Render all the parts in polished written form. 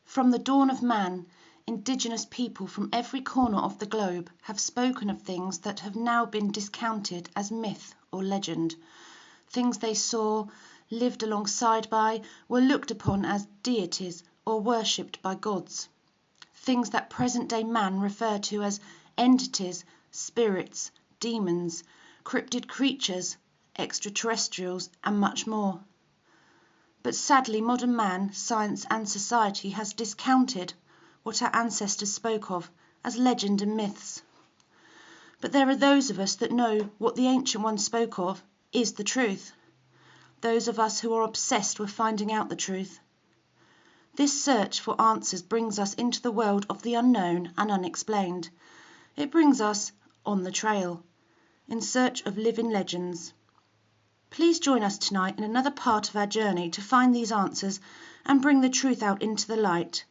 From the dawn of man, indigenous people from every corner of the globe have spoken of things that have now been discounted as myth or legend. Things they saw, lived alongside by, were looked upon as deities or worshipped by gods. Things that present-day man refer to as entities, spirits, demons, cryptid creatures, extraterrestrials, and much more. But sadly, modern man, science and society has discounted what our ancestors spoke of as legend and myths. But there are those of us that know what the ancient ones spoke of is the truth. Those of us who are obsessed with finding out the truth. This search for answers brings us into the world of the unknown and unexplained. It brings us on the trail, in search of living legends. Please join us tonight in another part of our journey to find these answers and bring the truth out into the light.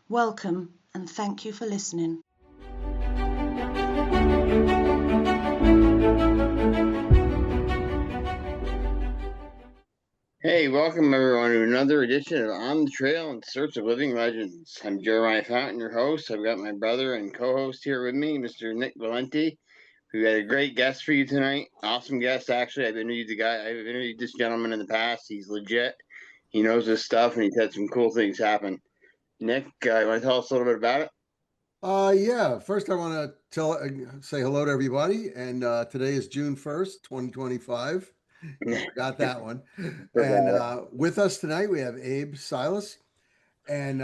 Welcome and thank you for listening. Hey, welcome everyone to another edition of On the Trail in Search of Living Legends. I'm Jeremiah Fountain, your host. I've got my brother and co-host here with me, Mr. Nick Valenti. We got a great guest for you tonight. Awesome guest, actually. I've interviewed this gentleman in the past. He's legit. He knows his stuff, and he's had some cool things happen. Nick, you want to tell us a little bit about it? Yeah. First, I want to say hello to everybody. And today is June 1st, 2025. Got that one. And with us tonight, we have Abe Sias. And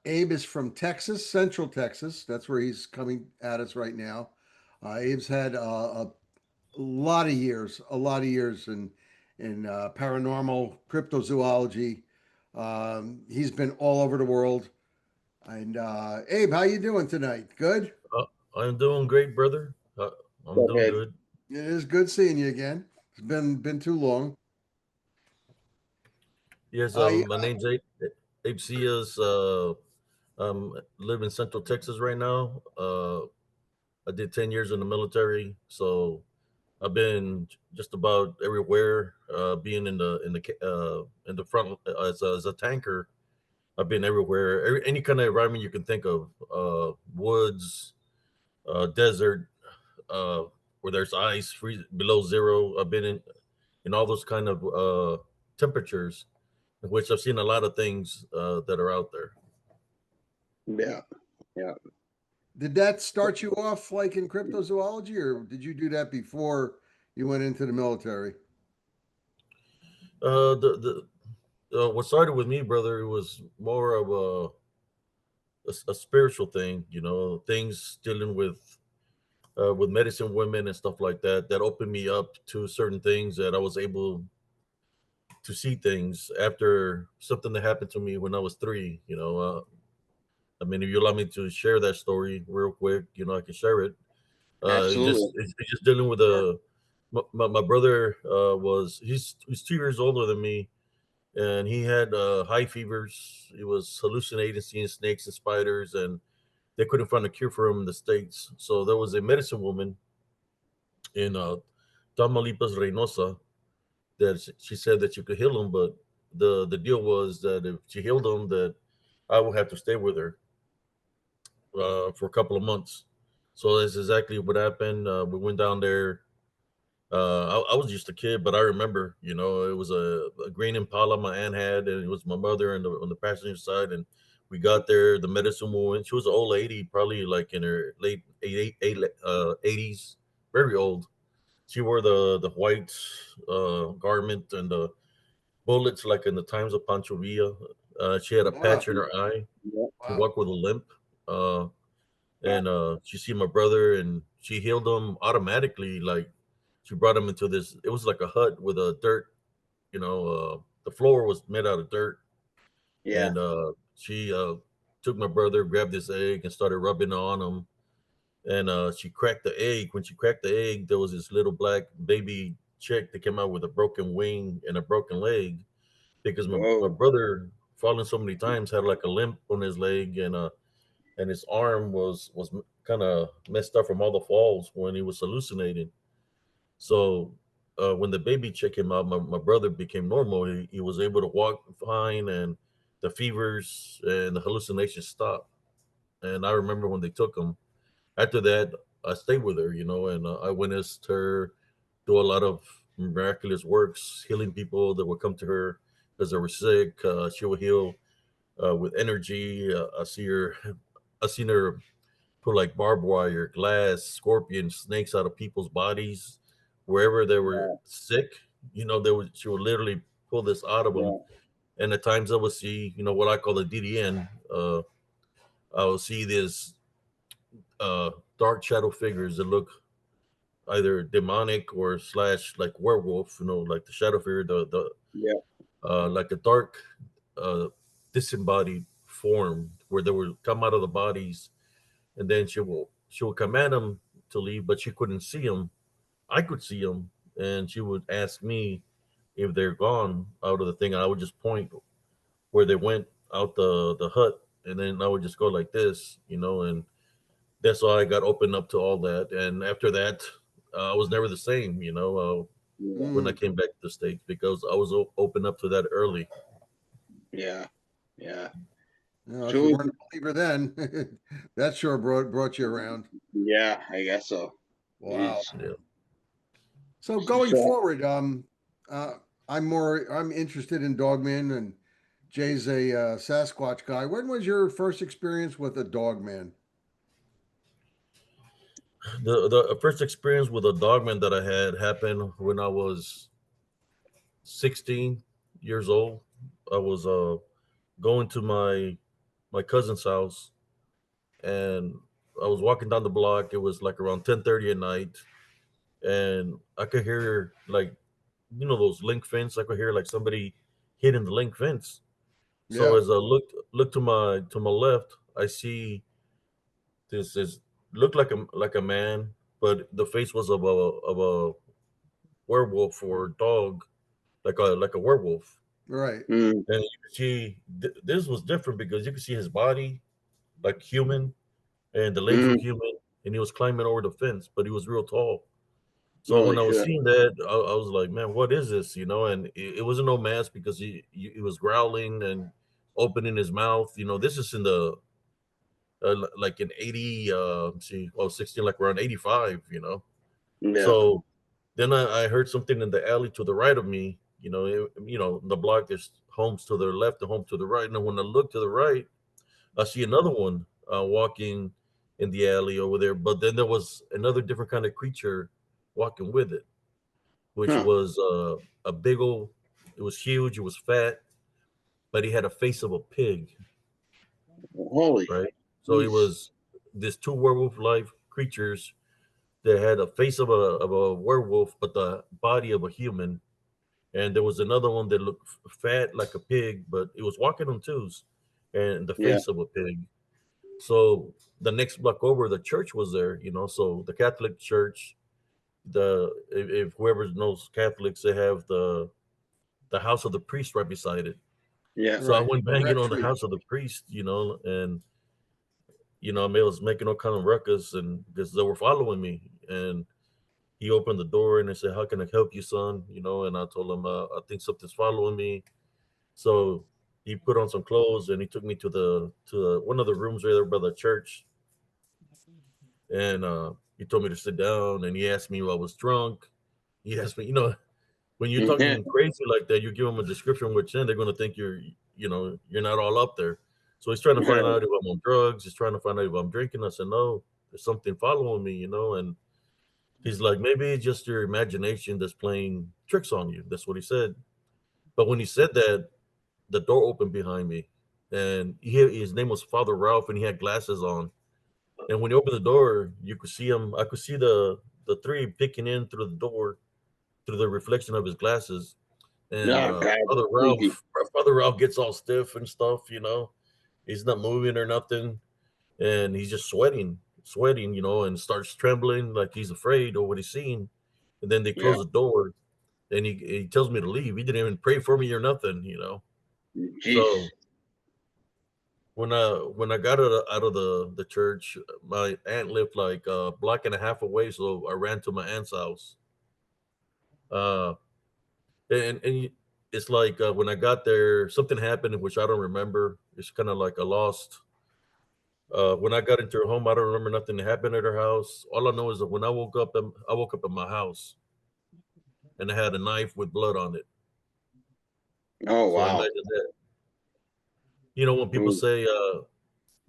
Abe is from Texas, Central Texas. That's where he's coming at us right now. Abe's had a lot of years in paranormal cryptozoology. He's been all over the world. And Abe, how you doing tonight? Good? I'm doing great, brother. I'm doing good. It is good seeing you again. It's been too long. Yes, my name's Abe Sias. Live in Central Texas right now. I did 10 years in the military, so I've been just about everywhere. Being in the front as a tanker, I've been everywhere. Any kind of environment you can think of, woods, desert, where there's ice, below zero. I've been in all those kind of temperatures, in which I've seen a lot of things that are out there. Yeah. Did that start you off like in cryptozoology, or did you do that before you went into the military? What started with me, brother, it was more of a spiritual thing. Things dealing with medicine women and stuff like that. That opened me up to certain things that I was able to see things after something that happened to me when I was 3. I mean, if you allow me to share that story real quick, I can share it. Absolutely. It's just dealing with my brother he's 2 years older than me, and he had high fevers. He was hallucinating, seeing snakes and spiders, and they couldn't find a cure for him in the States. So there was a medicine woman in Tamaulipas, Reynosa, that she said that you could heal him, but the deal was that if she healed him, that I would have to stay with her for a couple of months. So that's exactly what happened. We went down there. I was just a kid, but I remember, it was a green Impala my aunt had, and it was my mother on the passenger side. And we got there. The medicine woman, she was an old lady, probably like in her late 80s, very old. She wore the white garment and the bullets like in the times of Pancho Villa. She had a patch in her eye. She walked with a limp. And she see my brother, and she healed him automatically. Like, she brought him into this. It was like a hut with a dirt. The floor was made out of dirt. Yeah. And she took my brother, grabbed this egg, and started rubbing it on him. And she cracked the egg. When she cracked the egg, there was this little black baby chick that came out with a broken wing and a broken leg, because my brother, fallen so many times, had like a limp on his leg, and his arm was kind of messed up from all the falls when he was hallucinating. So when the baby chick came out, my brother became normal. He was able to walk fine and the fevers and the hallucinations stopped. And I remember when they took them. After that, I stayed with her, and I witnessed her do a lot of miraculous works, healing people that would come to her because they were sick. She would heal with energy. I seen her put like barbed wire, glass, scorpions, snakes out of people's bodies wherever they were Yeah. sick. She would literally pull this out of them. Yeah. And at times I would see, what I call the DDN. I would see this dark shadow figures that look either demonic or slash like werewolf, like the shadow figure, the Yeah. like a dark uh disembodied form where they would come out of the bodies, and then she will command them to leave, but she couldn't see them. I could see them, and she would ask me if they're gone out of the thing. I would just point where they went out the hut, and then I would just go like this, and that's why I got opened up to all that. And after that, I was never the same, Yeah. when I Mm. came back to the States because I was open up to that early. Yeah. Yeah. No, if you So, weren't a believer then, that sure brought you around. yeah, I guess so. Wow. Jeez. Yeah. So going So, forward, I'm interested in Dogman, and Jay's a Sasquatch guy. When was your first experience with a Dogman? The first experience with a dogman that I had happened when I was 16 years old. I was going to my cousin's house, and I was walking down the block. It was like around 10:30 at night, and I could hear like those link fence. I could hear like somebody hitting the link fence. So Yeah, as I look to my left, I see this looked like a man, but the face was of a werewolf or dog, like a werewolf. right, mm, And you could see this was different because you could see his body like human, and the legs were mm, human, and he was climbing over the fence, but he was real tall. So when holy I was shit. seeing that, I was like, man, what is this? And it wasn't no mask because he was growling and opening his mouth. This is in the like in 80, see, well, 16, like around 85. Yeah. So then I heard something in the alley to the right of me. The block, there's homes to the left and home to the right. And then when I look to the right, I see another one walking in the alley over there. But then there was another different kind of creature walking with it, which Huh. was a big old. It was huge. It was fat, but he had a face of a pig, Holy. right? So it Jeez. was these two werewolf-like creatures that had a face of a werewolf, but the body of a human. And there was another one that looked fat like a pig, but it was walking on twos, and the Yeah. face of a pig. So the next block over, the church was there. So the Catholic church, if whoever knows Catholics, they have the house of the priest right beside it. Yeah. So I right. went The banging on the rectory. house of the priest, and I was making all kind of ruckus, and because they were following me, and he opened the door and I said, "How can I help you, son?" And I told him, "I think something's following me." So he put on some clothes and he took me to one of the rooms right there by the church, and he told me to sit down, and he asked me if I was drunk. He asked me, when you're Yeah. talking crazy like that, you give them a description, which then they're going to think you're not all up there. So he's trying to find out if I'm on drugs. He's trying to find out if I'm drinking. I said, no, there's something following me, and he's like, maybe it's just your imagination that's playing tricks on you. That's what he said. But when he said that, the door opened behind me, and his name was Father Ralph, and he had glasses on. And when he opened the door, you could see him. I could see the three picking in through the door through the reflection of his glasses. And Oh God. Father Spooky. Ralph gets all stiff and stuff. He's not moving or nothing, and he's just sweating, and starts trembling like he's afraid of what he's seeing. And then they Yeah. close the door, and he tells me to leave. He didn't even pray for me or nothing. Jeez. So when I got out of the church, my aunt lived like a block and a half away, so I ran to my aunt's house. Uh, and it's like when I got there, something happened which I don't remember. It's kind of like a lost. When I got into her home, I don't remember nothing that happened at her house. All I know is that when I woke up at my house and I had a knife with blood on it. Oh, So wow. imagine that. You know when people Mm, say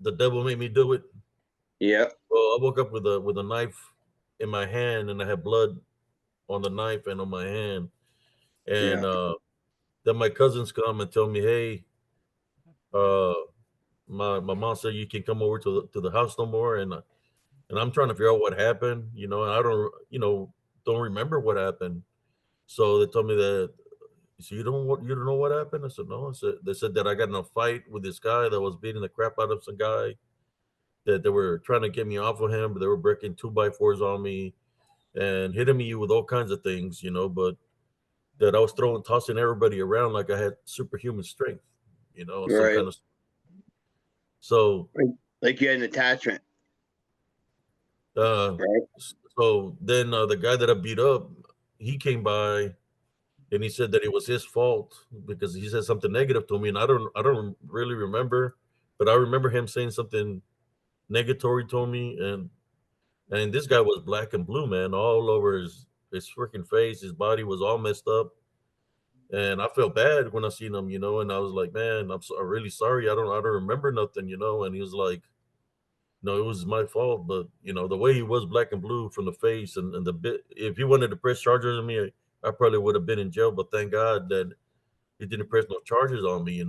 the devil made me do it. yep. Well, I woke up with a knife in my hand and I had blood on the knife and on my hand. And Yeah. then my cousins come and tell me, "Hey, uh, my mom said you can come over to the house no more." And I'm trying to figure out what happened, you know, and I don't, don't remember what happened. So they told me that, so you don't know what happened? I said, no. I said, they said that I got in a fight with this guy that was beating the crap out of some guy, that they were trying to get me off of him, but they were breaking 2x4s on me and hitting me with all kinds of things, but that I was tossing everybody around like I had superhuman strength, some Right. kind of. So, Like you had an attachment, uh, right? so then the guy that I beat up, he came by and he said that it was his fault because he said something negative to me, and I don't really remember, but I remember him saying something negatory to me, and this guy was black and blue, man, all over his freaking face. His body was all messed up, and I felt bad when I seen him, and I was like, man, I'm really sorry. I don't remember nothing, and he was like, no, it was my fault, but the way he was black and blue from the face and the bit, if he wanted to press charges on me, I probably would have been in jail. But thank God that he didn't press no charges on me.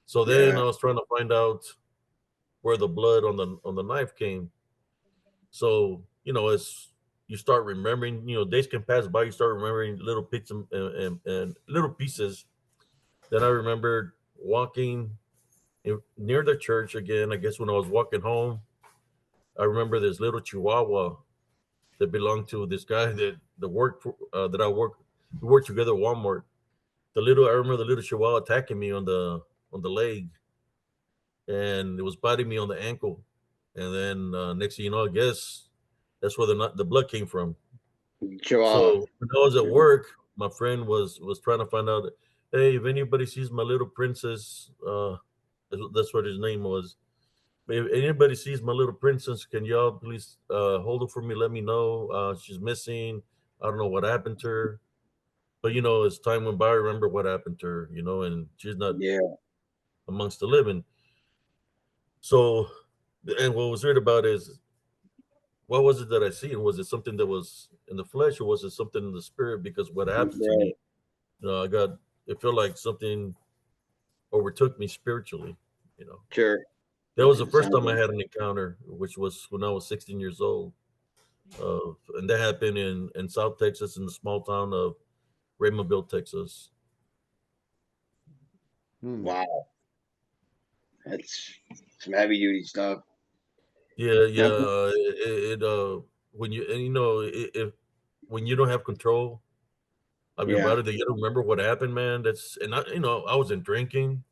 So then Yeah. I was trying to find out where the blood on the knife came. So as you start remembering, days can pass by, you start remembering little bits and little pieces. Then I remembered walking near the church again. I guess when I was walking home, I remember this little Chihuahua that belonged to this guy that worked for, that I worked we worked together at Walmart. I remember the little Chihuahua attacking me on the leg, and it was biting me on the ankle. And then next thing you know, I guess that's where the blood came from. Chihuahua. So when I was at work, my friend was trying to find out, hey, if anybody sees my little princess, that's what his name was. If anybody sees my little princess, can y'all please hold her for me? Let me know. She's missing. I don't know what happened to her. But as time went by, I remember what happened to her. And she's not Yeah. amongst the living. So, and what was weird about is, what was it that I seen? Was it something that was in the flesh, or was it something in the spirit? Because what happened to Right. me, it felt like something overtook me spiritually. You know, Sure. that was the It first sounds time I like. had an encounter, which was when I was 16 years old. And that happened in South Texas, in the small town of Raymondville, Texas. Hmm. Wow. That's some heavy duty stuff. Yeah, Now, yeah. When if when you don't have control of your yeah. body, that you don't remember what happened, man. I wasn't drinking.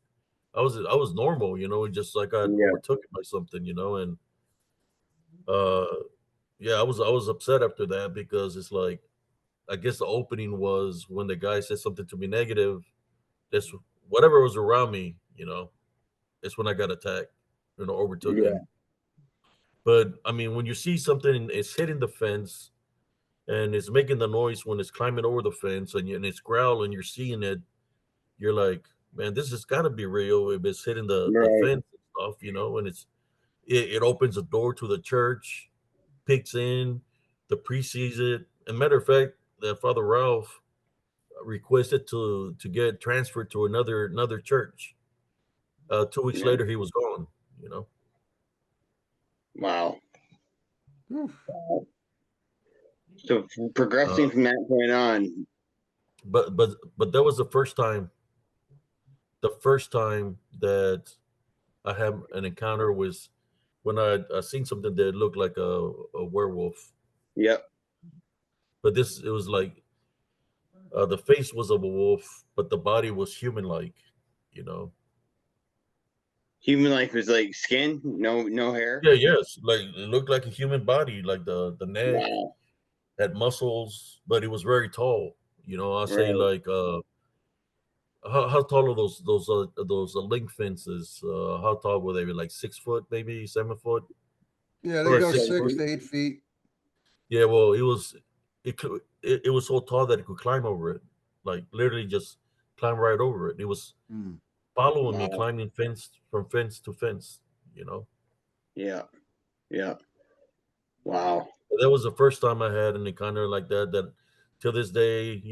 I was normal, just like I Yeah. overtook it by something, and uh, yeah, I was upset after that because it's like, I guess the opening was when the guy said something to me negative. That's whatever was around me, it's when I got attacked, overtook. Yeah. But I mean, when you see something and it's hitting the fence and it's making the noise when it's climbing over the fence, and it's growling, you're seeing it, you're like, man, this has got to be real if it's hitting the Right. fence and stuff, and it opens the door to the church, picks in, the priest sees it. And matter of fact, that Father Ralph requested to get transferred to another church. 2 weeks Yeah. later, he was gone. You know, Wow. Oof. So uh, progressing from that point on. but that was the first time. The first time that I had an encounter was when I seen something that looked like a werewolf. Yep. But it was like, the face was of a wolf, but the body was human like, you know. Human life was like skin, no hair. Yeah, yes, like it looked like a human body, like the neck Wow. had muscles, but it was very tall. I'll say Right. like how tall are those link fences? How tall were they? Like 6 foot, maybe 7 foot, Yeah, they or go 6 foot? 6 to 8 feet. Yeah, well, it was so tall that it could climb over it, like literally just climb right over it. It was Hmm. following me, Wow. climbing fence from fence to fence. You know, Yeah. Yeah. Wow. but that was the first time I had an encounter like that. That till this day,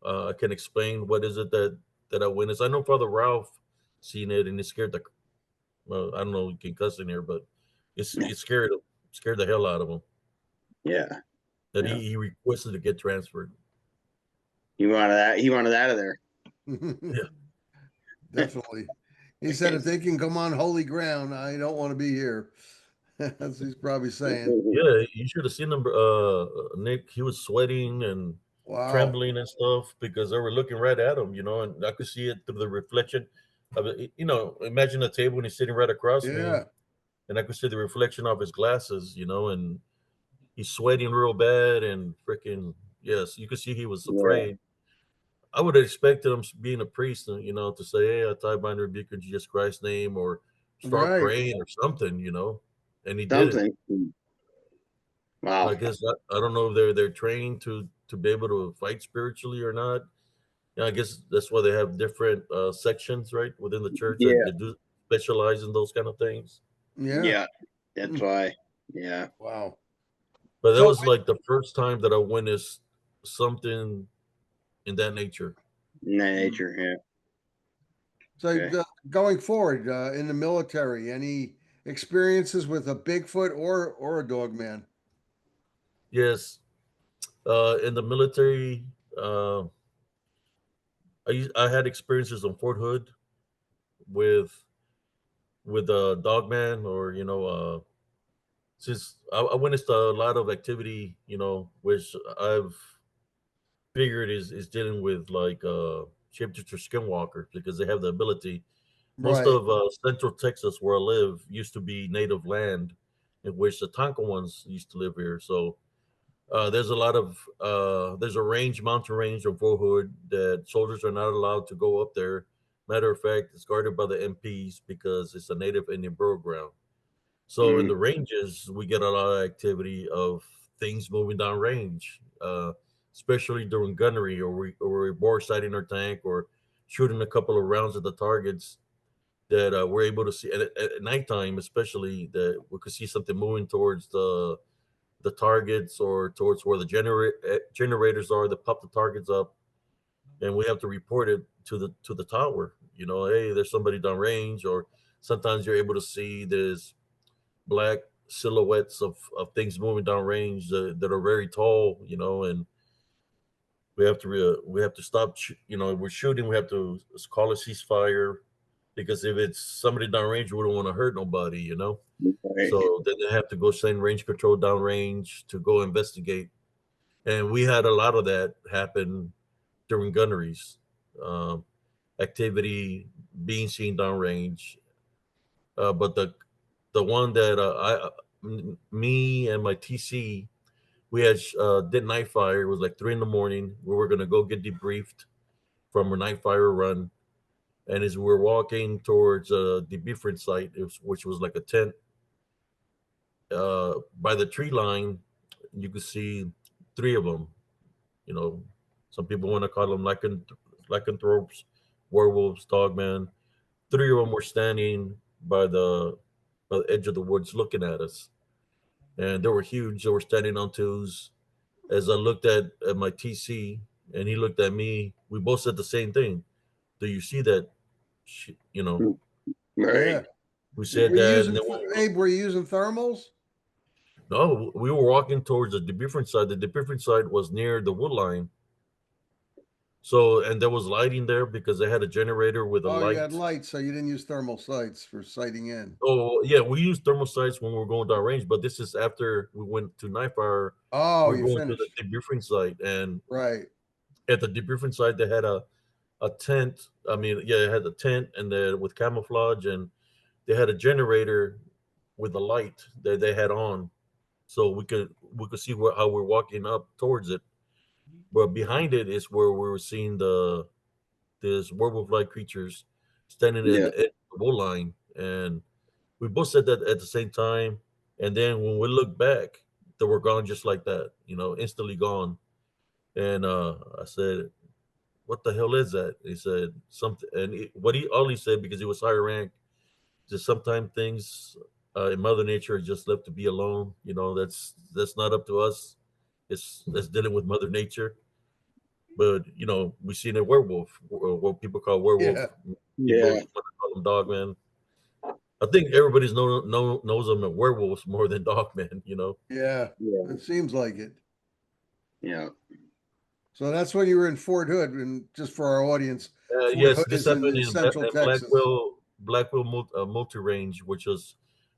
I can explain what is it that I witnessed. I know Father Ralph seen it, and it scared the well, I don't know, you can cuss in here, but it scared the hell out of him. Yeah. That Yeah. he requested to get transferred. He wanted that. He wanted out of there. Yeah. Definitely. He said, if they can come on holy ground, I don't want to be here. That's what he's probably saying. Yeah, you should have seen him, Nick. He was sweating and Wow. trembling and stuff because they were looking right at him, and I could see it through the reflection of it. Imagine a table and he's sitting right across me, Yeah. and I could see the reflection of his glasses, and he's sweating real bad and freaking yes, you could see he was Yeah. afraid. I would have expected him being a priest, to say, "Hey, I tie, bind, rebuke in Jesus Christ's name," or start Right. praying or something, and he didn't. Something. Wow. I guess I don't know if they're trained to be able to fight spiritually or not. Yeah, I guess that's why they have different sections, right, within the church Yeah. that do specialize in those kind of things. Yeah. Yeah. That's why. Yeah. Wow. But that So, was like the first time that I witnessed something in that nature. In that nature. Yeah. so Okay. going forward in the military, any experiences with a Bigfoot or a dog man? Yes, in the military, uh, I had experiences on Fort Hood with Dogman, or since I witnessed a lot of activity, which I've figured is dealing with like shapeshifter skinwalkers because they have the ability. Most Right. of Central Texas, where I live, used to be native land, in which the Tonka used to live here. So there's a lot of there's a mountain range of Fort Hood that soldiers are not allowed to go up there. Matter of fact, it's guarded by the MPs because it's a native Indian burial ground. So in Mm. the ranges, we get a lot of activity of things moving down range, especially during gunnery, or bore sighting our tank, or shooting a couple of rounds at the targets that we're able to see at nighttime, especially that we could see something moving towards the targets or towards where the generators are that pop the targets up, and we have to report it to the tower. Hey, there's somebody down range, or sometimes you're able to see there's black silhouettes of things moving down range that are very tall, and we have to stop. We're shooting. We have to call a ceasefire because if it's somebody down range, we don't want to hurt nobody. Right. So then they have to go send range control down range to go investigate, and we had a lot of that happen during gunneries. Um, Activity being seen downrange, but the one that me and my TC, we had did night fire. It was like 3 in the morning. We were gonna go get debriefed from a night fire run, and as we were walking towards the debriefing site, which was like a tent, by the tree line, you could see three of them. You know, some people want to call them lycanthropes, werewolves, dogmen. Three of them were standing by the edge of the woods looking at us, and they were huge. They were standing on twos. As I looked at my TC, and he looked at me, we both said the same thing. Do you see that? You know, Right. Yeah. we said Were you that, and using then Abe? Were you using thermals? no, we were walking towards the debriefing side. The debriefing side was near the wood line. So, and there was lighting there because they had a generator with a Oh, you had light. lights, so you didn't use thermal sights for sighting in. Oh, yeah, we used thermal sights when we were going down range, but this is after we went to night fire. Oh, We were you going to the finished. debriefing site, and Right. at the debriefing site, they had a tent. I mean, yeah, it had a tent and then with camouflage, and they had a generator with a light that they had on, so we could see how we're walking up towards it. But behind it is where we were seeing the this werewolf-like creatures standing at Yeah. the edge of the wool line, and we both said that at the same time. And then when we look back, they were gone just like that, instantly gone. And I said, "What the hell is that?" He said something, and all he said, because he was higher rank, just sometimes things in Mother Nature are just left to be alone. That's not up to us. That's dealing with Mother Nature. But we seen a werewolf, what people call werewolf. Yeah. People Yeah. want to call them dogmen. I think everybody's knows them as werewolves more than dogmen. Yeah. Yeah. It seems like it. Yeah. So that's when you were in Fort Hood, and just for our audience, Fort Yes, Hood this is happened in in Central Texas. Blackwell multi range, which was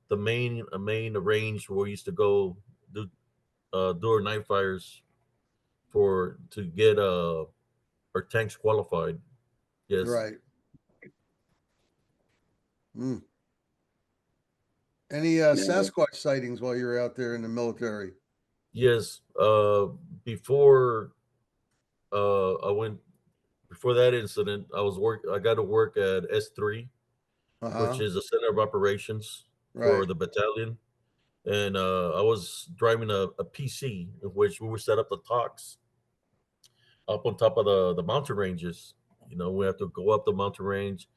the main range where we used to go do our night fires to get our tanks qualified. Yes. Right. Mm. Any Yeah. Sasquatch sightings while you were out there in the military? Yes. Before I went before that incident, I got to work at S3, which Uh-huh. is a center of operations for Right. the battalion. And I was driving a PC in which we would set up the talks up on top of the mountain ranges. We have to go up the mountain range,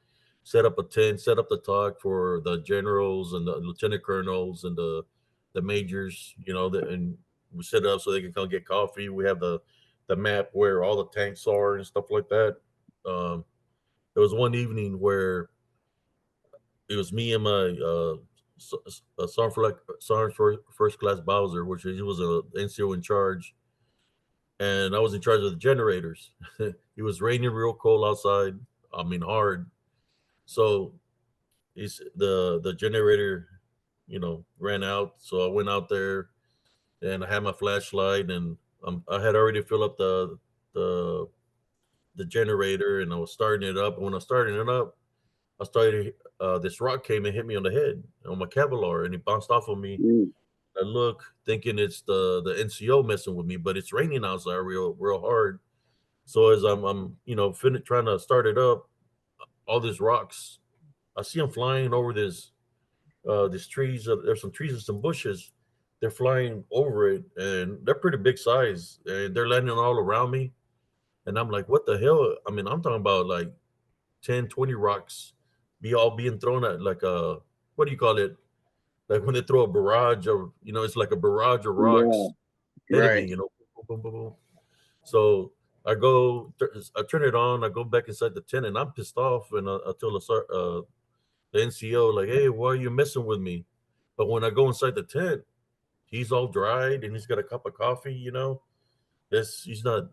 set up a tent, set up the talk for the generals and the lieutenant colonels and the majors. And we set it up so they can come get coffee. We have the map where all the tanks are and stuff like that. There was one evening where it was me and my Sergeant First Class Bowser, which he was a NCO in charge, and I was in charge of the generators. It was raining real cold outside. I mean, hard. So the generator, ran out. So I went out there and I had my flashlight, and I had already filled up the the generator, and I was starting it up. And when I was starting it up, I started. This rock came and hit me on the head on my Kevlar, and it bounced off of me. Mm. I look, thinking it's the NCO messing with me, but it's raining outside real hard. So as I'm trying to start it up, all these rocks, I see them flying over these trees. There's some trees and some bushes. They're flying over it, and they're pretty big size, and they're landing all around me. And I'm like, what the hell? I mean, I'm talking about like 10, 20 rocks being thrown at, like a, what do you call it? Like when they throw a barrage of, it's like a barrage of Yeah. rocks hitting me, Right. boom, boom, boom, boom. So I turn it on, I go back inside the tent, and I'm pissed off. And I tell the NCO, like, hey, why are you messing with me? But when I go inside the tent, he's all dried and he's got a cup of coffee, he's not,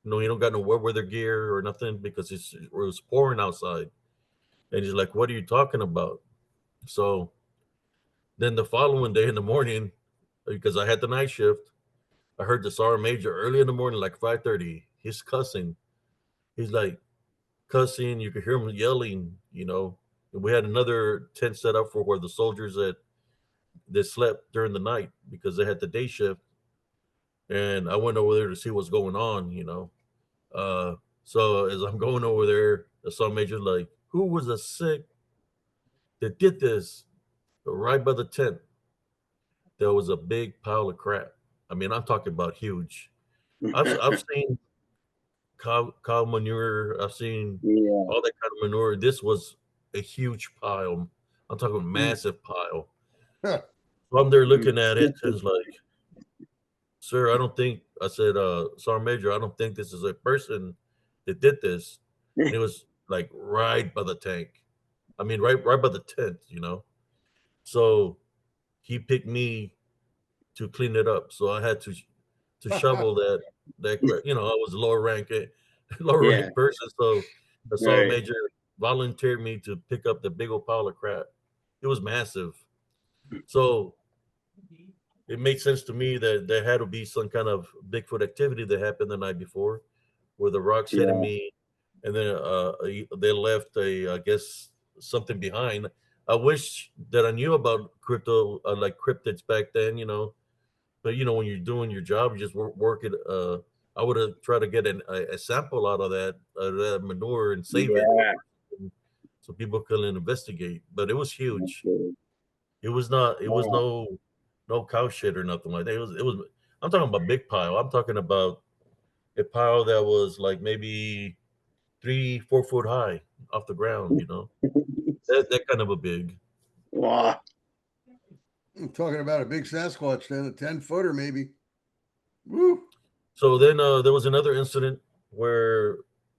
he don't got no wet weather gear or nothing, because it was pouring outside. And he's like, what are you talking about? So then the following day in the morning, because I had the night shift, I heard the sergeant major early in the morning, like 5:30. He's cussing. He's like cussing. You could hear him yelling. And we had another tent set up for where the soldiers that slept during the night, because they had the day shift. And I went over there to see what's going on. So as I'm going over there, the sergeant major's like, "Who was a sick that did this?" Right by the tent, there was a big pile of crap. I mean, I'm talking about huge. I've seen cow manure. I've seen Yeah. all that kind of manure. This was a huge pile. I'm talking massive pile. Huh. So I'm there looking at it, and it's like, sir, I don't think, I said, Sergeant Major, I don't think this is a person that did this. And it was like right by the tank. I mean, right by the tent. So he picked me to clean it up. So I had to shovel that. I was a lower Yeah. rank person. So the sergeant Right. major volunteered me to pick up the big old pile of crap. It was massive. So it made sense to me that there had to be some kind of Bigfoot activity that happened the night before, where the rocks hitting Yeah. me, and then they left I guess, something behind. I wish that I knew about like cryptids back then, but when you're doing your job, you just work it. I would have tried to get a sample out of that manure and save it Yeah. so people can investigate. But it was huge. Absolutely. It was not. It was Wow. no cow shit or nothing like that. It was. I'm talking about big pile. I'm talking about a pile that was like maybe 3-4 foot high off the ground. You know, that kind of a big. Wow. I'm talking about a big Sasquatch then, a 10-footer maybe. Woo. So then there was another incident where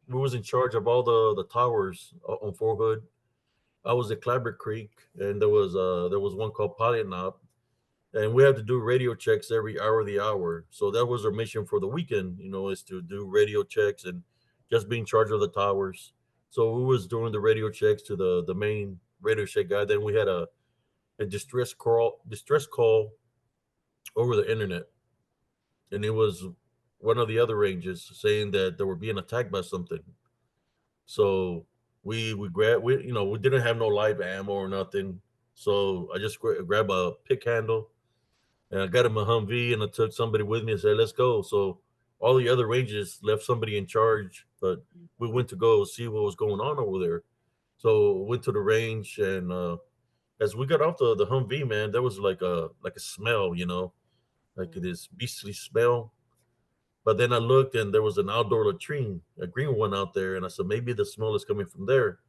we was in charge of all the towers on Fort Hood. I was at Clabber Creek, and there was one called Pilot Knob, and we had to do radio checks every hour of the hour. So that was our mission for the weekend, you know, is to do radio checks and just be in charge of the towers. So we was doing the radio checks to the main radio check guy. Then we had a distress call over the internet, and it was one of the other ranges saying that they were being attacked by something. So we you know, we didn't have no live ammo or nothing. So I just grabbed a pick handle and I got him a Humvee and I took somebody with me and said, let's go. So all the other ranges left somebody in charge, but we went to go see what was going on over there. So went to the range and as we got off the Humvee, man, there was like a smell, you know, like this beastly smell. But then I looked and there was an outdoor latrine, a green one out there, and I said maybe the smell is coming from there.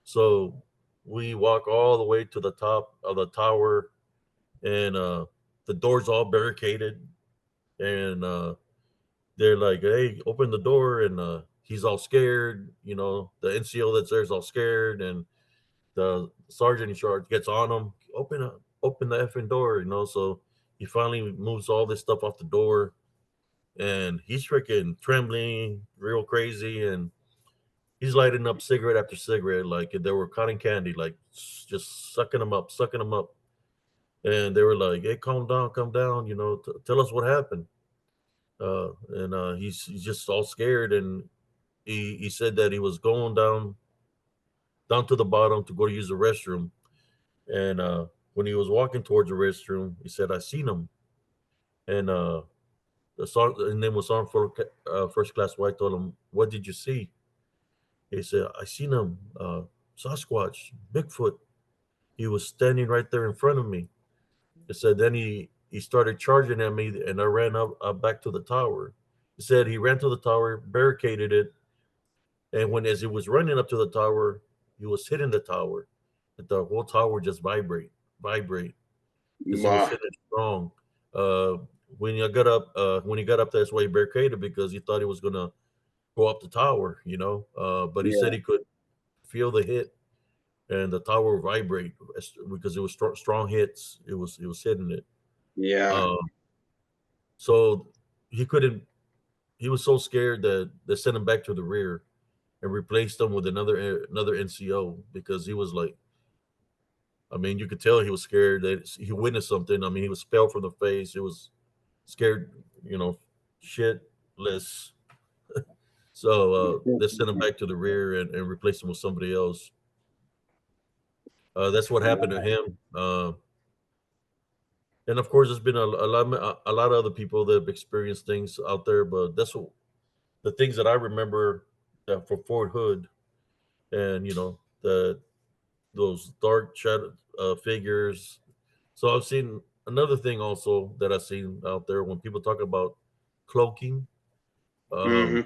So we walk all the way to the top of the tower, and the door's all barricaded, and they're like, "Hey, open the door!" And he's all scared. You know, the NCO that's there is all scared, and the sergeant in charge gets on him, open the effing door. You know, so he finally moves all this stuff off the door, and he's freaking trembling, real crazy, and he's lighting up cigarette after cigarette like they were cotton candy, like just sucking them up. And they were like, "Hey, calm down, you know, tell us what happened." And he's just all scared, and he said that he was going down to the bottom to go to use the restroom, and when he was walking towards the restroom, he said, "I seen him," and his name was Sergeant First Class White. Told him, "What did you see?" He said, "I seen him, Sasquatch, Bigfoot. He was standing right there in front of me." He said, then he started charging at me, and I ran up back to the tower. He said he ran to the tower, barricaded it, and when as he was running up to the tower, he was hitting the tower. The whole tower just vibrate, because he was Wow. hitting it strong. Uh, when he got up, that's why he barricaded because he thought he was gonna go up the tower, you know. But he said Yeah. he could feel the hit and the tower vibrate because it was strong hits. It was hitting it. Yeah. Uh, so he couldn't. He was so scared that they sent him back to the rear and replaced him with another NCO because he was like, I mean, you could tell he was scared that he witnessed something. I mean, he was pale from the face. He was scared, you know, shitless. So they sent him back to the rear and replaced him with somebody else. That's what happened to him. And of course, there's been a lot of other people that have experienced things out there, but that's what the things that I remember for Fort Hood, and you know those dark shadow figures. So I've seen another thing also that I've seen out there when people talk about cloaking. Um, Mm-hmm.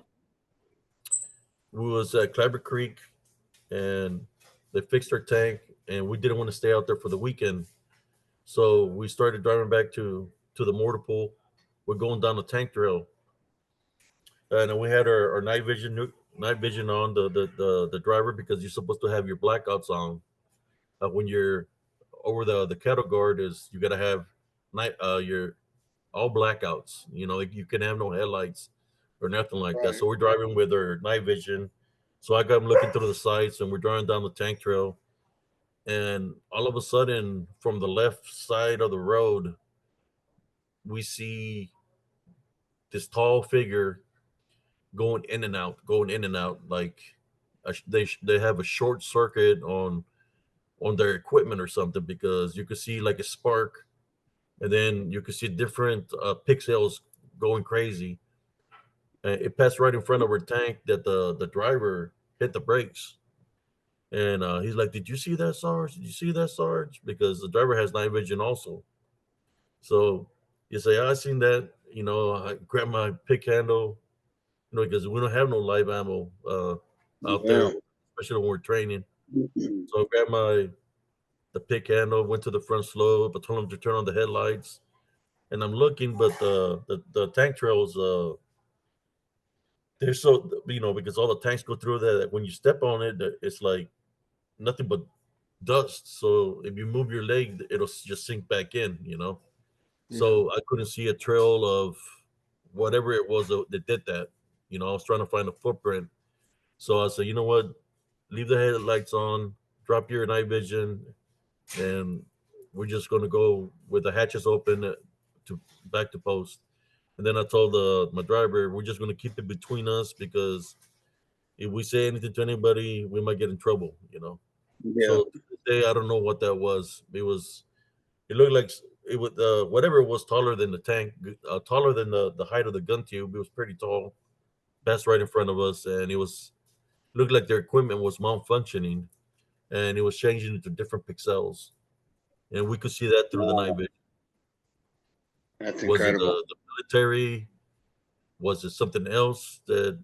we was at Clabber Creek, and they fixed our tank, and we didn't want to stay out there for the weekend, so we started driving back to the mortar pool. We're going down the tank trail, and we had our night vision on the driver because you're supposed to have your blackouts on when you're over the cattle guard. Is you got to have night your all blackouts. You know, like you can have no headlights or nothing like that. Right. So we're driving with our night vision. So I got him looking through the sights, and we're driving down the tank trail. And all of a sudden, from the left side of the road, we see this tall figure going in and out. Like they have a short circuit on their equipment or something because you could see like a spark, and then you could see different pixels going crazy. It passed right in front of our tank that the driver hit the brakes. And he's like, "Did you see that, Sarge? Did you see that, Sarge?" Because the driver has night vision also. So you say, "I seen that." I grab my pick handle, because we don't have no live ammo out there, especially when we're training. So I grabbed the pick handle, went to the front slope. I told him to turn on the headlights, and I'm looking, but the tank trails, they're so, because all the tanks go through there, that when you step on it, it's like nothing but dust. So if you move your leg, it'll just sink back in. So I couldn't see a trail of whatever it was that did that. I was trying to find a footprint. So I said, you know what? Leave the headlights on, drop your night vision, and we're just going to go with the hatches open to back to post. And then I told my driver, we're just going to keep it between us, because if we say anything to anybody, we might get in trouble. Yeah. So today, I don't know what that was. It looked like it was whatever it was, taller than the tank, taller than the height of the gun tube. It was pretty tall. That's right in front of us, and it looked like their equipment was malfunctioning, and it was changing into different pixels, and we could see that through the night vision. That's Was it incredible. the military? Was it something else that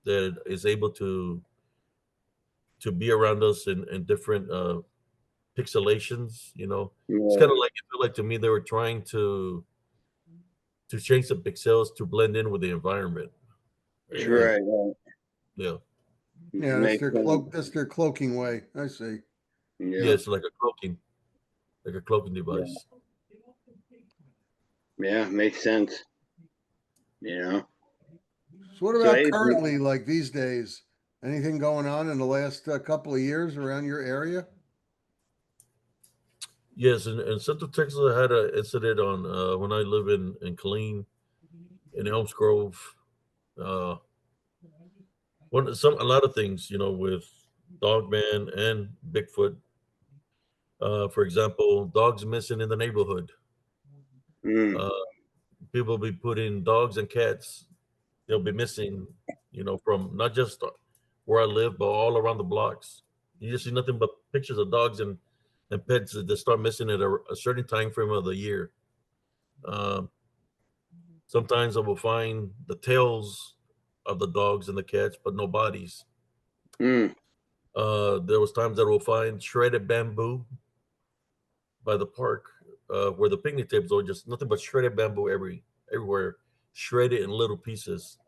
is able to be around us in different pixelations? It's kind of like, it felt like to me they were trying to change the pixels to blend in with the environment. Right. Yeah. Yeah, that's their cloak. That's their cloaking way. I see. Yeah, it's like a cloaking device. Yeah, makes sense. So what about currently, like these days? Anything going on in the last couple of years around your area? Yes, in Central Texas, I had an incident on when I live in Killeen, in Elms Grove. A lot of things, with Dogman and Bigfoot. For example, dogs missing in the neighborhood. People be putting dogs and cats. They'll be missing, from not just where I live, but all around the blocks. You just see nothing but pictures of dogs and pets that start missing at a certain time frame of the year. Sometimes I will find the tails of the dogs and the cats, but no bodies. There was times that I will find shredded bamboo by the park, where the picnic tables are, just nothing but shredded bamboo everywhere, shredded in little pieces.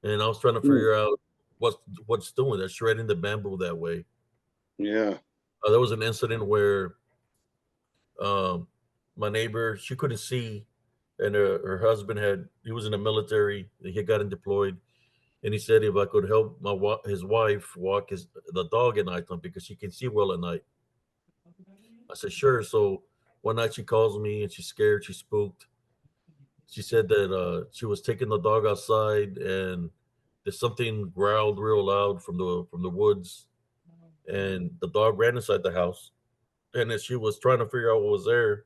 And I was trying to figure out what's doing that, shredding the bamboo that way. Yeah. There was an incident where my neighbor, she couldn't see, and her husband he was in the military. He had gotten deployed, and he said if I could help his wife walk the dog at night because she can see well at night. I said sure. So one night she calls me and she's scared, she's spooked. She said that she was taking the dog outside, and there's something growled real loud from the woods, and the dog ran inside the house. And as she was trying to figure out what was there,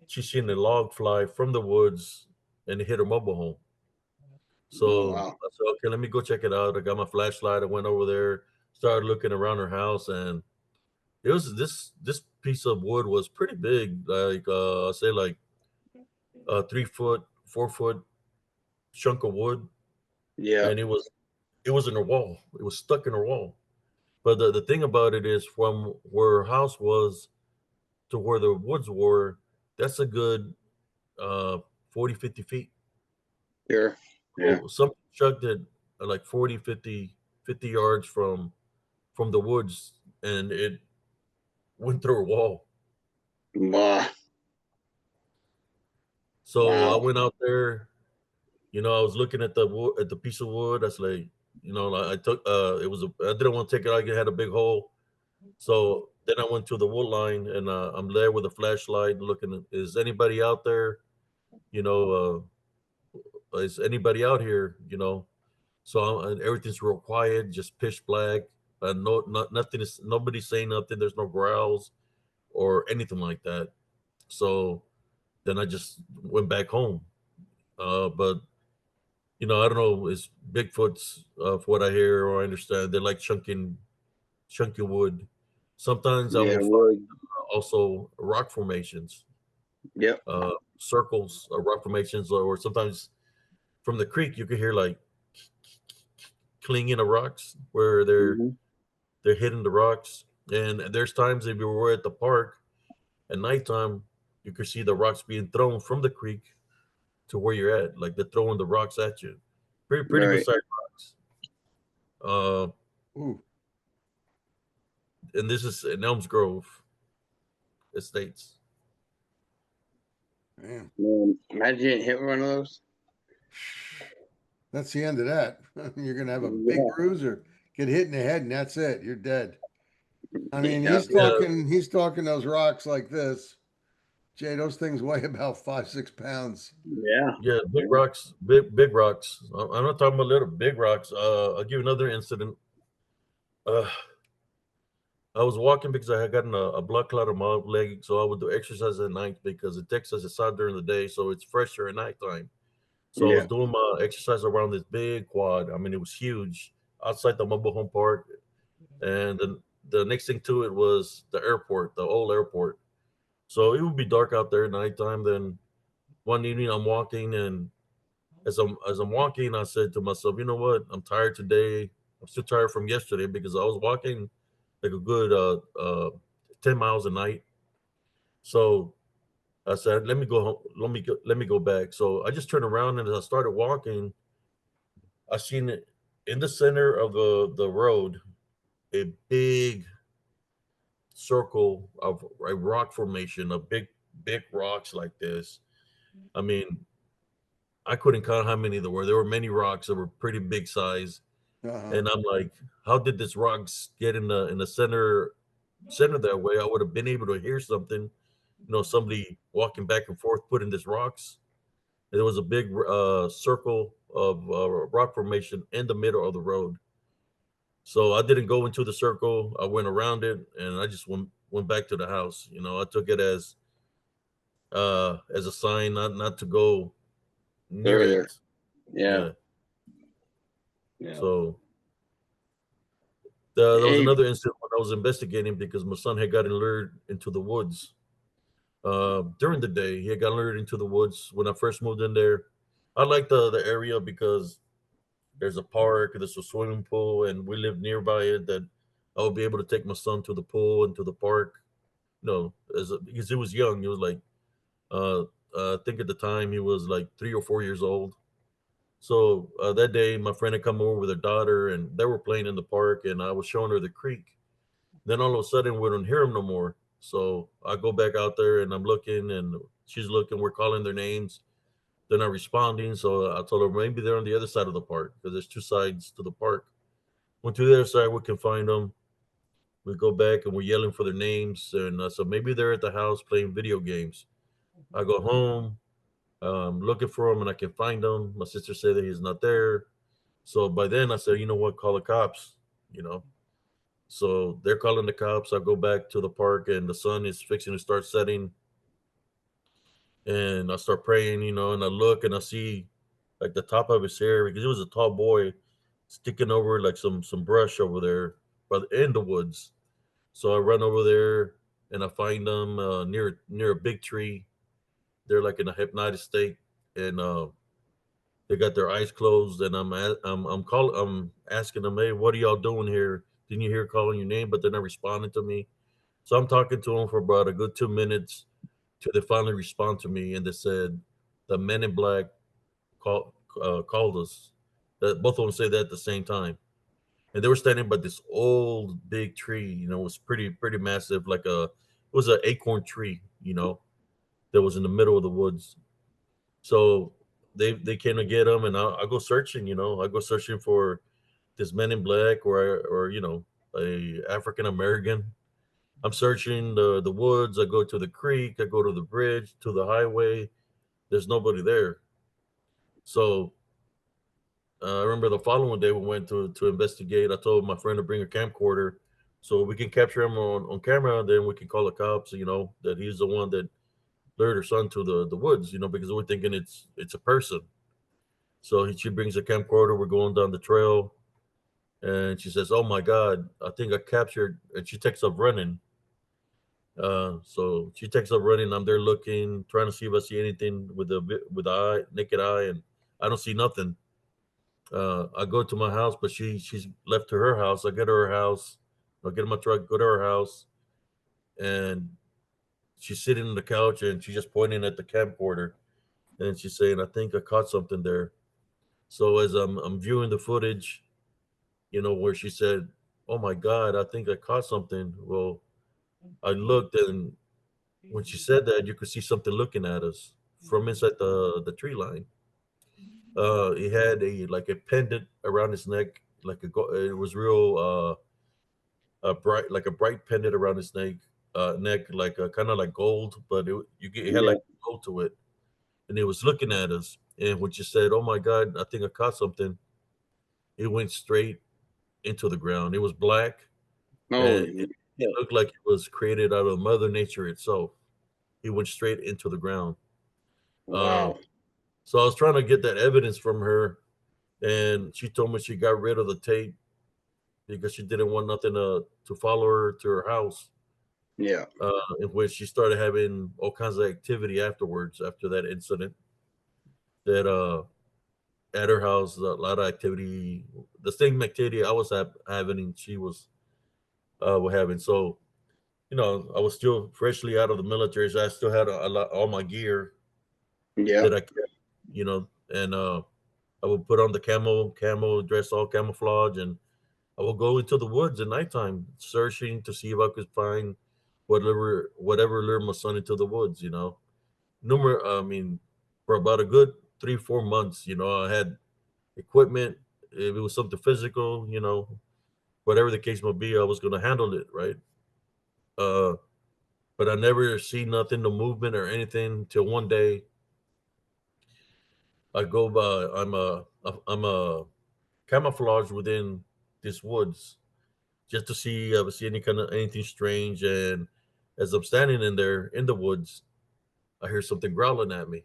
she seen a log fly from the woods and it hit her mobile home. So I said, okay, let me go check it out. I got my flashlight. I went over there, started looking around her house, and it was this piece of wood was pretty big, like I say like a 3 foot, 4 foot chunk of wood. Yeah. And it was in her wall. It was stuck in her wall. But the thing about it is, from where her house was to where the woods were, that's a good 40, 50 feet. Sure. Yeah. So something chucked it like 40, 50 yards from the woods, and it went through a wall. Wow. So I went out there, I was looking at the piece of wood. I was like, I took I didn't want to take it out. It had a big hole. So then I went to the wood line, and I'm there with a flashlight looking. Is anybody out there? Is anybody out here? So everything's real quiet, just pitch black. Nothing is. Nobody's saying nothing. There's no growls or anything like that. So then I just went back home. But I don't know, it's Bigfoot's, of what I hear or I understand. They like chunky wood. Sometimes I Yeah, will find wood. also rock formations, Yep. circles, rock formations, or sometimes from the creek you could hear like clinging of rocks where Hmm. they're hitting the rocks. And there's times if you were at the park at nighttime, you could see the rocks being thrown from the creek to where you're at, like they're throwing the rocks at you. Pretty good Right. sized rocks. Uh, Ooh, and this is in Elms Grove Estates. man. Man, imagine getting hit with one of those. That's the end of that. You're gonna have a big Yeah. bruise or get hit in the head, and that's it. You're dead. I mean, Yeah. Yeah, he's talking those rocks like this. Jay, those things weigh about 5, 6 pounds. Yeah. yeah, big Yeah. rocks, big rocks. I'm not talking about little big rocks. I'll give you another incident. Uh, I was walking because I had gotten a blood clot on my leg, so I would do exercise at night because in Texas it's hot during the day, so it's fresher at nighttime. So I was Yeah. doing my exercise around this big quad. I mean, it was huge outside the mobile home park, and then the next thing to it was the airport, the old airport. So it would be dark out there at nighttime. Then one evening I'm walking, and as I'm walking, I said to myself, you know what? I'm tired today. I'm still tired from yesterday because I was walking like a good 10 miles a night. So I said, let me go home. Let me go back. So I just turned around, and as I started walking, I seen it in the center of the road, a big circle of a rock formation, of big rocks like this. I mean, I couldn't count how many there were. There were many rocks that were pretty big size, Uh-huh. and I'm like, how did this rocks get in the center that way? I would have been able to hear something, somebody walking back and forth putting these rocks. And there was a big circle of rock formation in the middle of the road. So I didn't go into the circle. I went around it, and I just went back to the house. I took it as a sign not to go near Further. it. Yeah. Yeah. Yeah. So there was Hey. another incident when I was investigating because my son had gotten lured into the woods during the day. He had gotten lured into the woods when I first moved in there. I like the area because there's a park, there's a swimming pool, and we live nearby it. That I would be able to take my son to the pool and to the park. Because he was young. He was like, uh, I think at the time he was like 3 or 4 years old. So that day, my friend had come over with her daughter, and they were playing in the park, and I was showing her the creek. Then all of a sudden, we don't hear him no more. So I go back out there, and I'm looking, and she's looking. We're calling their names. They're not responding. So I told her maybe they're on the other side of the park because there's two sides to the park. Went to the other side, we can find them. We go back and we're yelling for their names. And so maybe they're at the house playing video games. I go home, looking for him, and I can find him. My sister said that he's not there. So by then I said, you know what, call the cops, you know. So they're calling the cops. I go back to the park, and the sun is fixing to start setting. And I start praying, and I look and I see like the top of his hair because he was a tall boy sticking over like some brush over there, but in the woods. So I run over there and I find them near a big tree. They're like in a hypnotic state, and they got their eyes closed. And I'm asking them, hey, what are y'all doing here? Didn't you hear calling your name? But they're not responding to me. So I'm talking to them for about a good 2 minutes till they finally respond to me, and they said the men in black called us. That both of them said that at the same time, and they were standing by this old big tree. It was pretty massive, it was an acorn tree. That was in the middle of the woods. So they came to get them, and I go searching. I go searching for this men in black or a African American. I'm searching the woods. I go to the creek. I go to the bridge, to the highway. There's nobody there. So I remember the following day we went to investigate. I told my friend to bring a camcorder so we can capture him on camera. Then we can call the cops. That he's the one that lured her son to the woods. Because we're thinking it's a person. So she brings a camcorder. We're going down the trail, and she says, "Oh my God, I think I captured." And she takes off running. So she takes off running. I'm there looking, trying to see if I see anything with the eye, naked eye, and I don't see nothing. I go to my house, but she's left to her house. I get to her house. I get in my truck, go to her house, and she's sitting on the couch and she's just pointing at the camcorder, and she's saying, "I think I caught something there." So as I'm viewing the footage, where she said, "Oh my God, I think I caught something." Well, I looked, and when she said that, you could see something looking at us from inside the tree line. He had a pendant around his neck, it was real bright, like a bright pendant around his neck, like kind of like gold, but it had Yeah. like gold to it, and it was looking at us. And when she said, "Oh my God, I think I caught something," it went straight into the ground. It was black, and Holy it looked like it was created out of Mother Nature itself. It went straight into the ground. Uh, wow. so I was trying to get that evidence from her, and she told me she got rid of the tape because she didn't want nothing to follow her to her house. Yeah. In which she started having all kinds of activity afterwards, after that incident. That at her house, a lot of activity, the same activity I was having, and she was having. So I was still freshly out of the military, so I still had a lot, all my gear Yeah. that I kept, and I would put on the camo dress, all camouflage, and I would go into the woods at nighttime, searching to see if I could find whatever lured my son into the woods. I mean, for about a good 3-4 months, I had equipment. If it was something physical, whatever the case might be, I was going to handle it right. Uh, but I never see nothing, no movement or anything till one day I go by. I'm a camouflage within these woods just to see if I see anything strange. And as I'm standing in there in the woods, I hear something growling at me.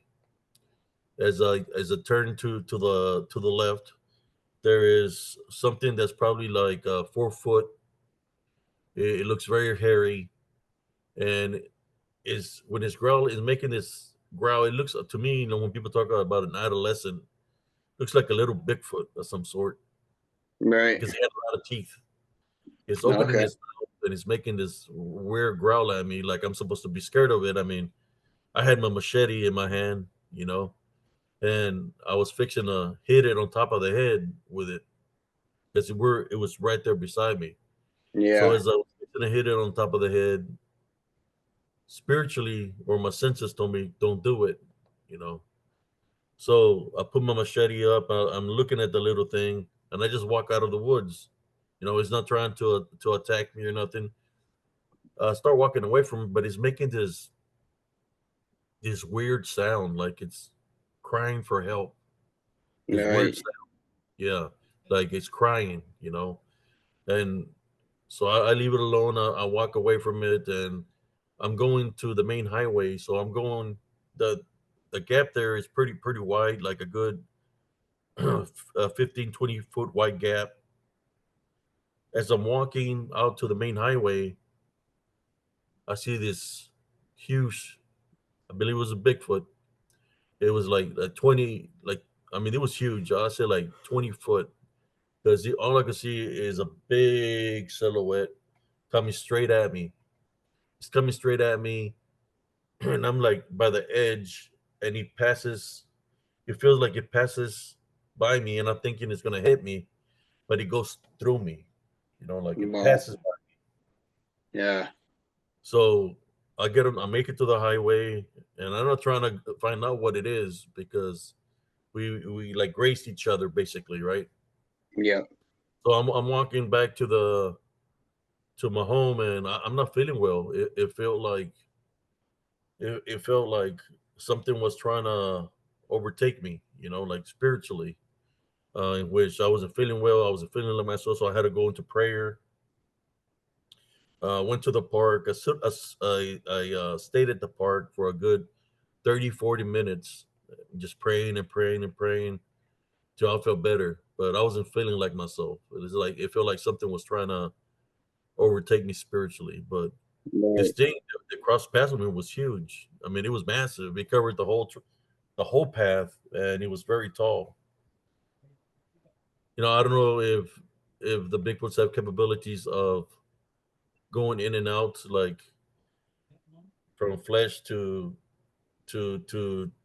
As I turn to the left, there is something that's probably like 4 foot. It looks very hairy, and is when it's growl is making this growl. It looks to me, when people talk about an adolescent, looks like a little Bigfoot of some sort Right. because he had a lot of teeth. It's opening Okay. his mouth and it's making this weird growl at me, like I'm supposed to be scared of it. I mean, I had my machete in my hand, and I was fixing to hit it on top of the head with it because it was right there beside me. So Yeah. as I was fixing to hit it on top of the head, spiritually, or my senses told me, "Don't do it," you know. So I put my machete up. I'm looking at the little thing, and I just walk out of the woods. It's not trying to attack me or nothing. I start walking away from it, but it's making this weird sound, like it's crying for help. This weird Right. sound, yeah, like it's crying. And so I leave it alone. I walk away from it, and I'm going to the main highway. So I'm going the gap there is pretty wide, like a good 15-20 foot wide gap. As I'm walking out to the main highway, I see this huge, I believe it was a Bigfoot. It was like 20, like, I mean, it was huge. I say like 20 foot, because all I could see is a big silhouette coming straight at me. It's coming straight at me, and I'm like by the edge, and he passes. It feels like it passes by me, and I'm thinking it's gonna hit me, but it goes through me. Like it Wow. passes. Yeah. So I get him. I make it to the highway, and I'm not trying to find out what it is because we like graced each other basically, right? Yeah. So I'm walking back to my home, and I'm not feeling well. It felt like something was trying to overtake me, like spiritually, in which I wasn't feeling well. I wasn't feeling like myself, so I had to go into prayer. Went to the park. I stayed at the park for a good 30-40 minutes, just praying and praying and praying. till I felt better. But I wasn't feeling like myself. It felt like something was trying to overtake me spiritually. But this Right. thing that crossed paths with me was huge. I mean, it was massive. It covered the whole path, and it was very tall. I don't know if the Bigfoots have capabilities of going in and out, like from flesh to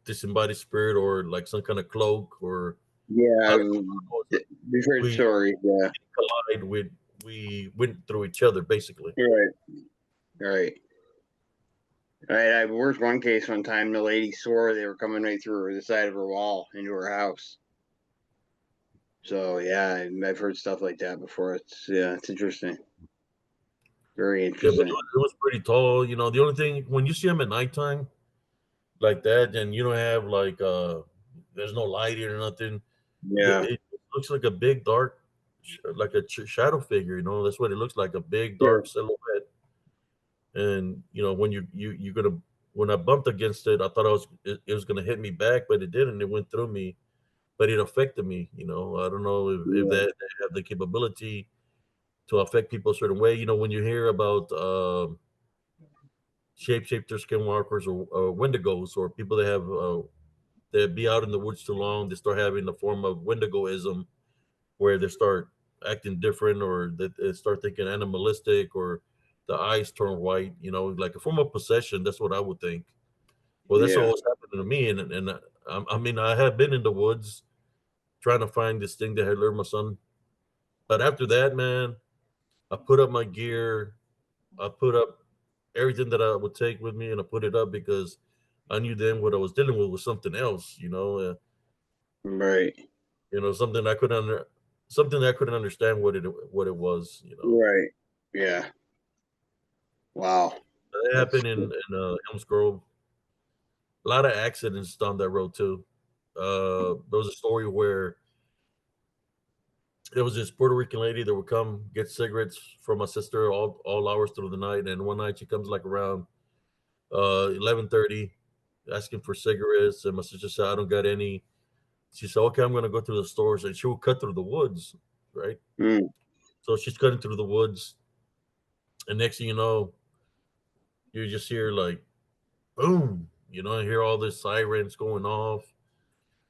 disembodied spirit, or like some kind of cloak, or Yeah, I don't know. we've heard We stories. Yeah. collide with we went through each other basically. Right. Right. Right. I worked one case one time. The lady swore they were coming right through the side of her wall into her house. So yeah, I've heard stuff like that before. It's interesting. Very Yeah, but interesting. it was pretty tall. The only thing, when you see them at nighttime like that, and you don't have like there's no lighting or nothing. Yeah. It looks like a big dark, like a shadow figure. That's what it looks like, a big Sure. dark silhouette. And when you're gonna when I bumped against it, I thought it was gonna hit me back, but it didn't. It went through me, but it affected me. I don't know if Yeah. they have the capability to affect people a certain way. When you hear about shapeshifter skinwalkers, or wendigos, or people that have that be out in the woods too long, they start having the form of wendigoism, where they start acting different, or they start thinking animalistic, or the eyes turn white, like a form of possession. That's what I would think. Well, that's Yeah. always happened to me. And I mean, I have been in the woods trying to find this thing that had lured my son. But after that, man, I put up my gear. I put up everything that I would take with me, and I put it up because I knew then what I was dealing with was something else. Right. Something something that I couldn't understand what it was. Right. Yeah. Wow. It That's happened in Elms Grove. A lot of accidents down that road too. There was a story where there was this Puerto Rican lady that would come get cigarettes from my sister all hours through the night, and one night she comes like around 11:30, asking for cigarettes, and my sister said, "I don't got any." She said, "Okay, I'm gonna go to the stores," and she would cut through the woods, right? mm, So she's cutting through the woods, and next thing you know, you just hear like boom, and hear all this sirens going off.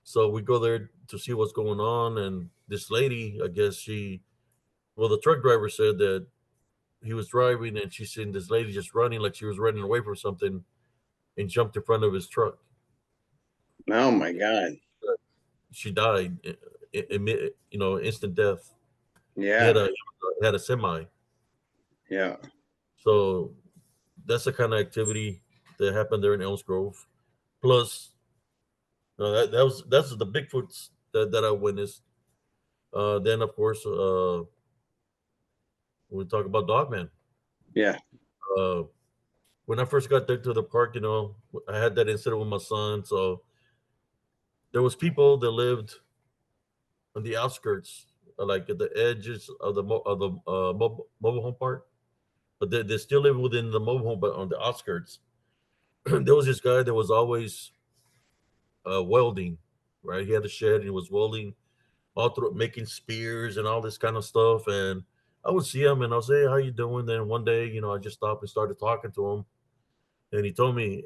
So we go there to see what's going on, and this lady, I guess the truck driver said that he was driving, and she seen this lady just running, like she was running away from something, and jumped in front of his truck. oh my God. She died, instant death. He had Yeah. a semi. Yeah. So that's the kind of activity that happened there in Elms Grove. Plus, that's the Bigfoots that I witnessed. Then of course, we talk about Dogman. Yeah. Uh, when I first got there to the park, I had that incident with my son. So there was people that lived on the outskirts, like at the edges of mobile home park, but they still live within the mobile home, but on the outskirts. There was this guy that was always welding, right? He had a shed and he was welding all through, making spears and all this kind of stuff. And I would see him and I'll say, "Hey, how you doing?" Then one day, I just stopped and started talking to him. And he told me,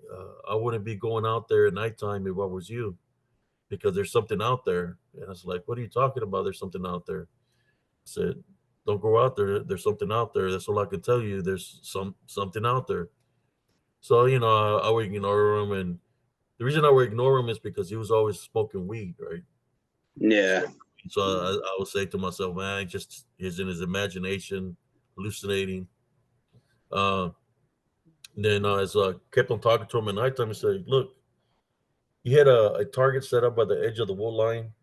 I wouldn't be going out there at nighttime if I was you, because there's something out there. And I was like, "What are you talking about? There's something out there." I said, "Don't go out there. There's something out there. That's all I can tell you. There's something out there." So, I would ignore him. And the reason I would ignore him is because he was always smoking weed, right? Yeah. So I would say to myself, man, just is in his imagination, hallucinating. Uh, then as I kept on talking to him at nighttime, I said, "Look, he had a target set up by the edge of the wood line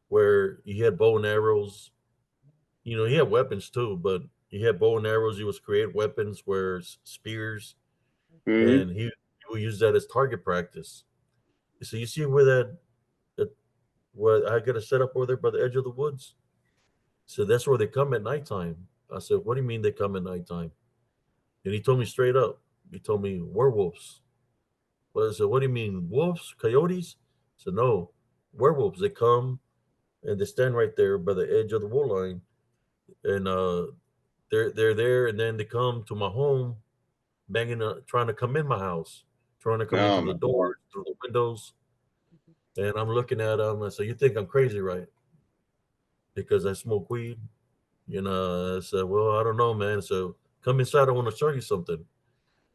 where he had bow and arrows. He had weapons too, but he had bow and arrows. He was create weapons where spears, Hmm. and he would use that as target practice." So you see where that where I got a set up over there by the edge of the woods. So that's where they come at nighttime. I said, "What do you mean they come at nighttime?" And he told me straight up. He told me werewolves. But I said, "What do you mean, wolves, coyotes?" I said, "No, werewolves. They come. and they stand right there by the edge of the wool line, and they're there, and then they come to my home, banging, trying to come in my house, trying to come in Oh through my the God. doors, through the windows, and I'm looking at them. I said, "You think I'm crazy, right? Because I smoke weed?" I said, "Well, I don't know, man." So come inside. I want to show you something.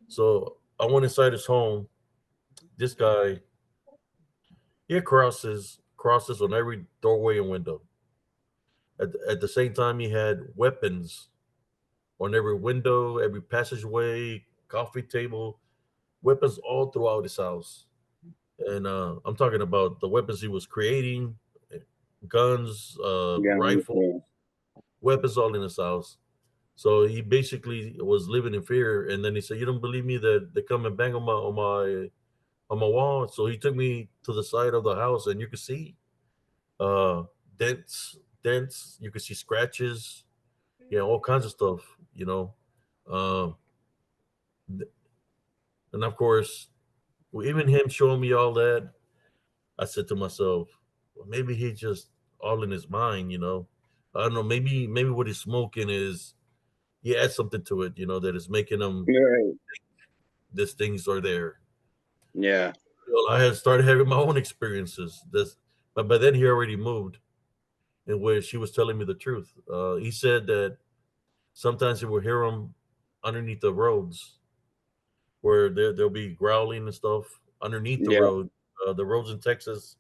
So I went inside his home. This guy, he had crosses on every doorway and window. At the same time, he had weapons on every window, every passageway, coffee table, weapons all throughout his house. And I'm talking about the weapons he was creating, guns, Yeah, rifle, weapons all in his house. So he basically was living in fear. And then he said, "You don't believe me that they come and bang on my wall?" So he took me to the side of the house, and you could see uh, dents. You could see scratches, all kinds of stuff. You know, um, and of course, even him showing me all that, I said to myself, well, maybe he just all in his mind. I don't know. Maybe what he's smoking is he adds something to it. That is making him right. these things are there. Yeah. Well, I had started having my own experiences. But by then he already moved, in which he was telling me the truth. He said that sometimes he would hear him underneath the roads, where there'll be growling and stuff underneath the Yeah. road. The roads in Texas,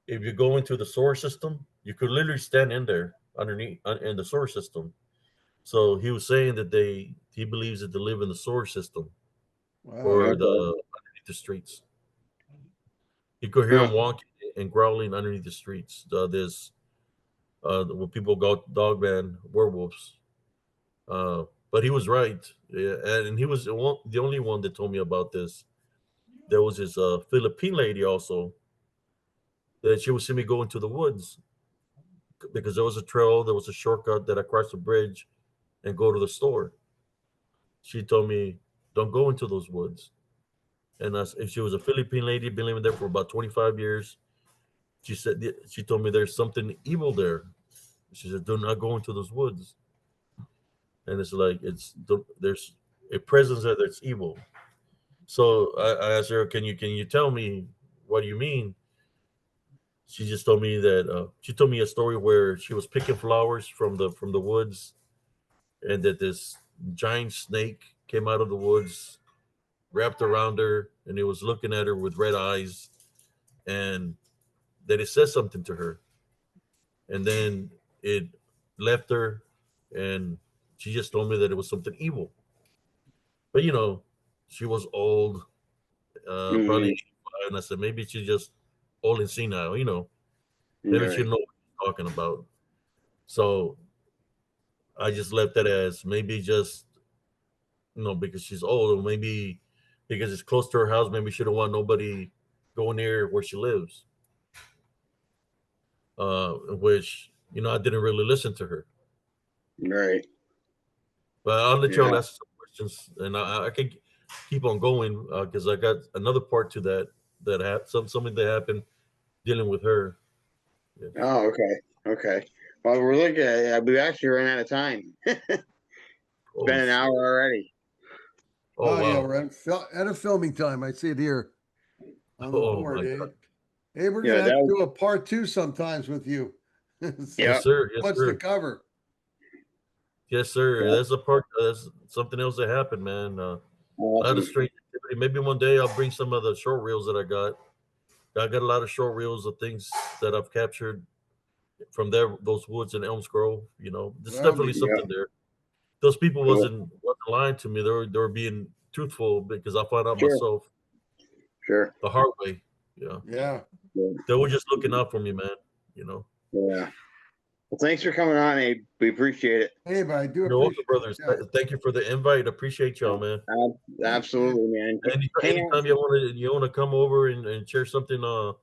if you go into the sewer system, you could literally stand in there underneath in the sewer system. So he was saying that he believes that they live in the sewer system Wow. or Okay. underneath the streets. You could hear Huh. him walking and growling underneath the streets. There's when people go dogman werewolves. But he was right, yeah, and he was the only one that told me about this. There was this Philippine lady also that she would see me go into the woods because there was a trail, there was a shortcut that I crossed the bridge and go to the store. She told me, "Don't go into those woods." And if she was a Philippine lady, been living there for about 25 years. She told me there's something evil there. She said, "Do not go into those woods." And it's like there's a presence there that's evil. So I asked her, "Can you tell me what do you mean?" She just told me that she told me a story where she was picking flowers from the woods, and that this giant snake came out of the woods, wrapped around her, and it was looking at her with red eyes, and that it said something to her, and then it left her, and she just told me that it was something evil. But she was old, probably Hmm. 85, and I said maybe she's just old and senile. Maybe she Right. know what she's talking about. So I just left that as maybe just because she's old, or maybe because it's close to her house. Maybe she don't want nobody going near where she lives. Which I didn't really listen to her. Right. But I'll let Yeah. y'all ask some questions, and I can keep on going because I got another part to that something that happened dealing with her. Yes. Oh, okay. Okay. Well, we're looking at, we actually ran out of time. It's been Oh an hour shit! already. Oh Oh yeah, wow! we're at a filming time. I see it here on the Oh board, my Abe. god! Hey, we're Yeah, gonna that have to was, do a part two sometimes with you. yeah. Yes sir! Yes Much to sir! cover. Yes sir! Yeah. That's a part. That's something else that happened, man. A lot of Awesome. strange activity. Maybe one day I'll bring some of the short reels that I got. I got a lot of short reels of things that I've captured from those woods in Elms Grove. There's That'll be definitely Yeah. cool. something there. Those people Cool. wasn't lying to me. They were being truthful because I found out Sure. myself Sure. the hard way. Yeah, Yeah. Yeah. they were just looking out for me, man. You know. Yeah. Well, thanks for coming on, Abe. We appreciate it. Abe, I do You're welcome, appreciate it. brothers. Yeah. Thank you for the invite. Appreciate y'all, man. Abe, Absolutely, man. Hang on Anytime you wanna come over and share something on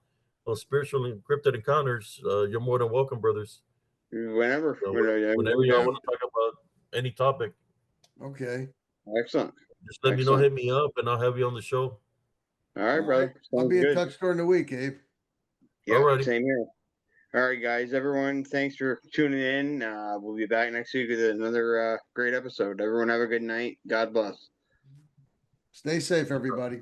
spiritual and cryptid encounters, you're more than welcome, brothers. whenever. Whenever No y'all doubt. want to talk about any topic, okay. Excellent. just let me know, Excellent. hit me up, and I'll have you on the show. All right, All right. brother. I'll Sounds be in good. touch during the week, Abe. Yep. Alrighty. Same here. All right, guys, everyone, thanks for tuning in. We'll be back next week with another great episode. Everyone have a good night. God bless. Stay safe, everybody.